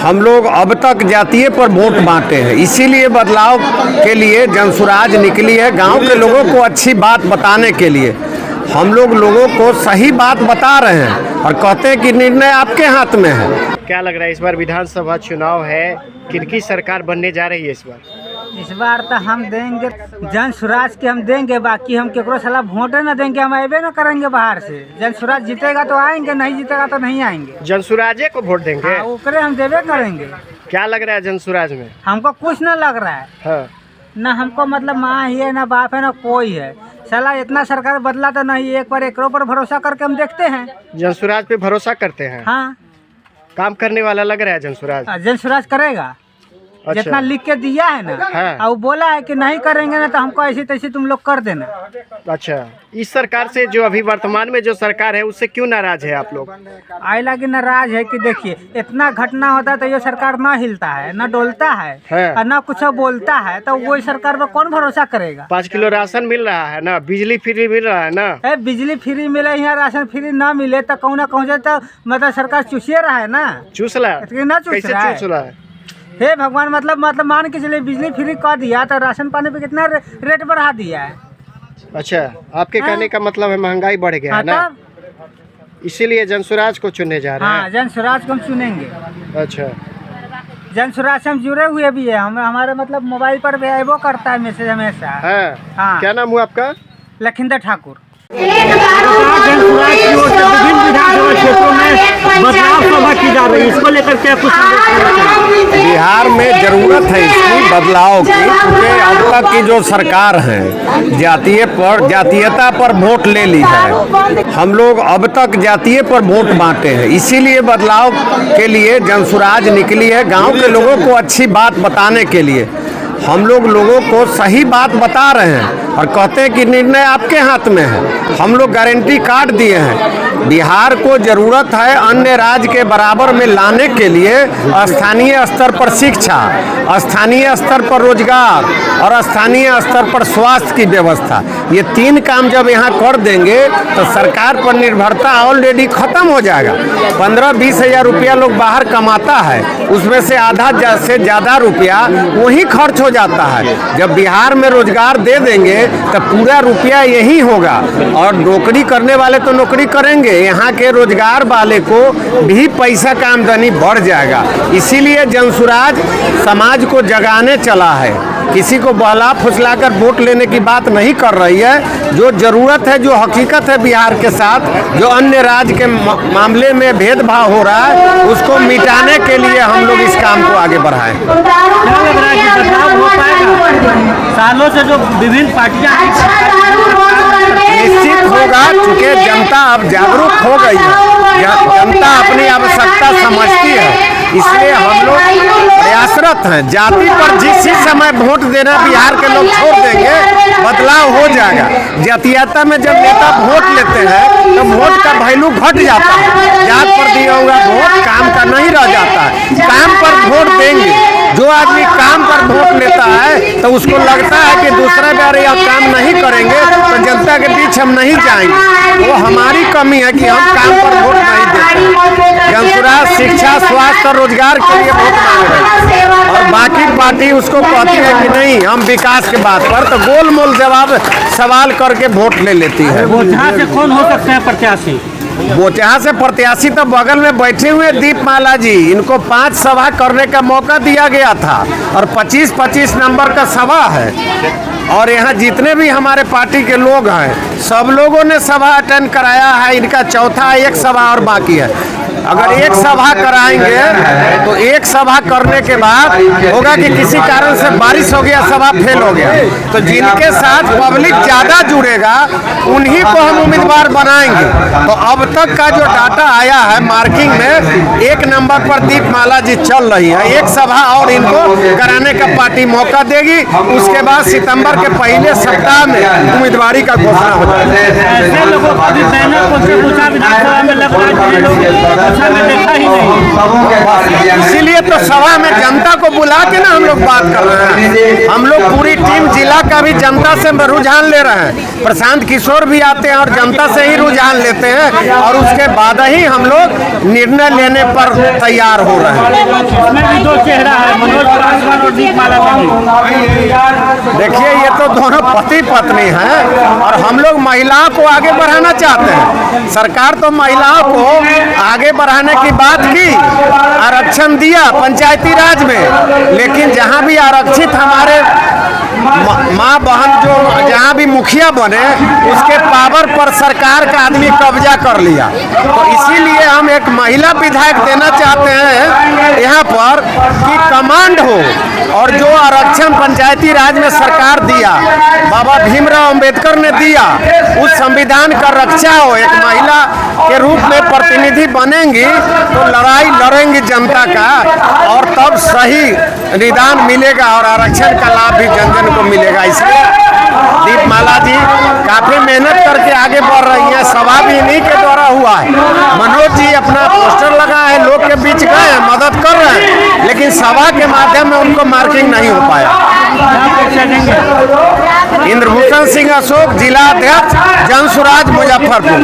हम लोग अब तक जातीय पर वोट बांटे हैं, इसीलिए बदलाव के लिए जनसुराज निकली है। गांव के लोगों को अच्छी बात बताने के लिए हम लोगों को सही बात बता रहे हैं और कहते हैं कि निर्णय आपके हाथ में है। क्या लग रहा है इस बार विधानसभा चुनाव है, किनकी सरकार बनने जा रही है इस बार? इस बार तो हम देंगे जनसुराज के, हम देंगे। बाकी हम केकरो साला वोट न देंगे, हम अबे न करेंगे बाहर से। जनसुराज जीतेगा तो आएंगे, नहीं जीतेगा तो नहीं आएंगे। जनसुराजे को वोट देंगे? हाँ, ओकरे हम देवे करेंगे। क्या लग रहा है जनसुराज में? हमको कुछ न लग रहा है। हाँ। न हमको मतलब माँ ही है, न बाप है, न कोई है। साला इतना सरकार बदला तो नहीं, एक बार एकरों पर भरोसा करके हम देखते हैं। जनसुराज पे भरोसा करते हैं? हाँ। काम करने वाला लग रहा है जनसुराज? जनसुराज करेगा। अच्छा। जितना लिख के दिया है ना, हाँ। और बोला है कि नहीं करेंगे ना तो हमको ऐसी तैसी तुम लोग कर देना। अच्छा, इस सरकार से जो अभी वर्तमान में जो सरकार है उससे क्यों नाराज है आप लोग? आई लगे नाराज है कि देखिए इतना घटना होता है तो ये सरकार ना हिलता है, ना डोलता है, और ना कुछ बोलता है, तो वही सरकार पर कौन भरोसा करेगा? 5 किलो राशन मिल रहा है ना, बिजली फ्री मिल रहा है ना। बिजली फ्री मिले यहाँ, राशन फ्री ना मिले तो कहूँ ना कहूँ तो मतलब सरकार चूसिए रहा है ना। चूस रहा है? ना चूस कैसे रहा चूस रहा है? हे भगवान, मतलब मान के चलिए बिजली फ्री कर दिया तो राशन पानी पे कितना रेट बढ़ा दिया है। अच्छा, आपके कहने का मतलब है महंगाई बढ़ गया है ना, इसीलिए जनसुराज को चुनने जा रहे हैं। हाँ, जनसुराज को हम चुनेंगे। अच्छा, जनसुराज से हम जुड़े हुए भी है, हमारे मतलब मोबाइल पर भी आएबो करता है मैसेज हमेशा। हाँ। क्या नाम हुआ आपका? लखिंदर ठाकुर। जनसुराज की ओर से विभिन्न विधानसभा क्षेत्रों में बदलाव सभा की जा रही है, इसको लेकर क्या कुछ? बिहार में जरूरत है इसकी बदलाव की, क्योंकि अब तक की जो सरकार है जातीयता पर वोट ले ली है। हम लोग अब तक जातीय पर वोट बांटे हैं, इसीलिए बदलाव के लिए जनसुराज निकली है। गांव के लोगों को अच्छी बात बताने के लिए हम लोगों को सही बात बता रहे हैं और कहते हैं कि निर्णय आपके हाथ में है। हम लोग गारंटी कार्ड दिए हैं। बिहार को जरूरत है अन्य राज्य के बराबर में लाने के लिए स्थानीय स्तर पर शिक्षा, स्थानीय स्तर पर रोजगार और स्थानीय स्तर पर स्वास्थ्य की व्यवस्था। ये 3 काम जब यहाँ कर देंगे तो सरकार पर निर्भरता ऑलरेडी खत्म हो जाएगा। 15-20 हज़ार रुपया लोग बाहर कमाता है, उसमें से आधा से ज़्यादा रुपया वहीं खर्च हो जाता है। जब बिहार में रोजगार दे देंगे तो पूरा रुपया यही होगा, और नौकरी करने वाले तो नौकरी करेंगे, यहाँ के रोजगार वाले को भी पैसा का आमदनी बढ़ जाएगा। इसीलिए जनसुराज समाज को जगाने चला है, किसी को बहला फुसला कर वोट लेने की बात नहीं कर रही है। जो जरूरत है, जो हकीकत है बिहार के साथ, जो अन्य राज्य के मामले में भेदभाव हो रहा है, उसको मिटाने के लिए हम लोग इस काम को आगे बढ़ाएं। क्या लग रहा है कि बदलाव हो पाएगा? सालों से जो विभिन्न पार्टियां निश्चित होगा, चूँकि जनता अब जागरूक हो गई है, जनता अपनी आवश्यकता समझती है, इसलिए हम लोग प्रयासरत हैं। जाति पर जिस समय वोट देना बिहार के लोग छोड़ देंगे, बदलाव हो जाएगा। जातीयता में जब नेता वोट लेते हैं तो वोट का वैल्यू घट जाता है। जात पर दिया हुआ वोट काम का नहीं रह जाता है। काम पर वोट देंगे, जो आदमी काम पर वोट लेता है तो उसको लगता है कि दूसरा बार यह काम नहीं करेंगे तो जनता के बीच हम नहीं जाएंगे। वो हमारी कमी है कि हम काम पर वोट नहीं देते। जनसुराज शिक्षा, स्वास्थ्य और रोजगार के लिए वोट मांग रहे हैं, और बाकी पार्टी उसको कहती है कि नहीं हम विकास के बात पर, तो गोल मोल जवाब सवाल करके वोट ले लेती है। बोचहा से कौन हो सकते हैं प्रत्याशी? बोचहा से प्रत्याशी तो बगल में बैठे हुए दीपमाला जी, इनको 5 सभा करने का मौका दिया गया था और 25-25 नंबर का सभा है, और यहाँ जितने भी हमारे पार्टी के लोग हैं सब लोगों ने सभा अटेंड कराया है। इनका चौथा 1 सभा और बाकी है। अगर 1 सभा कराएंगे तो 1 सभा करने के बाद होगा कि किसी कारण से बारिश हो गया, सभा फेल हो गया, तो जिनके साथ पब्लिक ज़्यादा जुड़ेगा उन्हीं को हम उम्मीदवार बनाएंगे। तो अब तक का जो डाटा आया है मार्किंग में 1 नंबर पर दीपमाला जी चल रही है। 1 सभा और इनको कराने का पार्टी मौका देगी, उसके बाद सितंबर के पहले सप्ताह में उम्मीदवारी का घोषणा हो जाएगा। ऐसे लोगों को भी विधानसभा में लग रहा है दिशा में देखा ही नहीं। इसीलिए तो सभा में जनता को बुला के ना हम लोग बात कर रहे हैं। हम लोग पूरी टीम जिला का भी जनता से रुझान ले रहे हैं। प्रशांत किशोर भी आते हैं और जनता से ही रुझान लेते हैं और उसके बाद ही हम लोग निर्णय लेने पर तैयार हो रहे हैं। इसमें भी दो चेहरा है, मनोज पासवान और दीपमाला देवी। देखिए, ये तो दोनों पति पत्नी हैं और हम लोग महिलाओं को आगे बढ़ाना चाहते हैं। सरकार तो महिलाओं को आगे बढ़ाने की बात की, आरक्षण दिया पंचायती राज में, लेकिन जहां भी आरक्षित हमारे माँ बहन जो जहाँ भी मुखिया बने उसके पावर पर सरकार का आदमी कब्जा कर लिया। तो इसीलिए हम एक महिला विधायक देना चाहते हैं यहाँ पर कि कमांड हो और जो आरक्षण पंचायती राज में सरकार दिया, बाबा भीमराव अंबेडकर ने दिया, उस संविधान का रक्षा हो। एक महिला के रूप में प्रतिनिधि बनेंगी तो लड़ाई लड़ेंगी जनता का और तब सही निदान मिलेगा और आरक्षण का लाभ भी जन जन को मिलेगा। इसलिए दीपमाला जी काफी मेहनत करके आगे बढ़ रही हैं। सभा भी इन्हीं के द्वारा हुआ है। मनोज जी अपना पोस्टर लगा है, लोग के बीच गए हैं, मदद कर रहे हैं, लेकिन सभा के माध्यम में उनको मार्किंग नहीं हो पाया। इंद्रभूषण सिंह अशोक, जिला अध्यक्ष, जन स्वराज, मुजफ्फरपुर।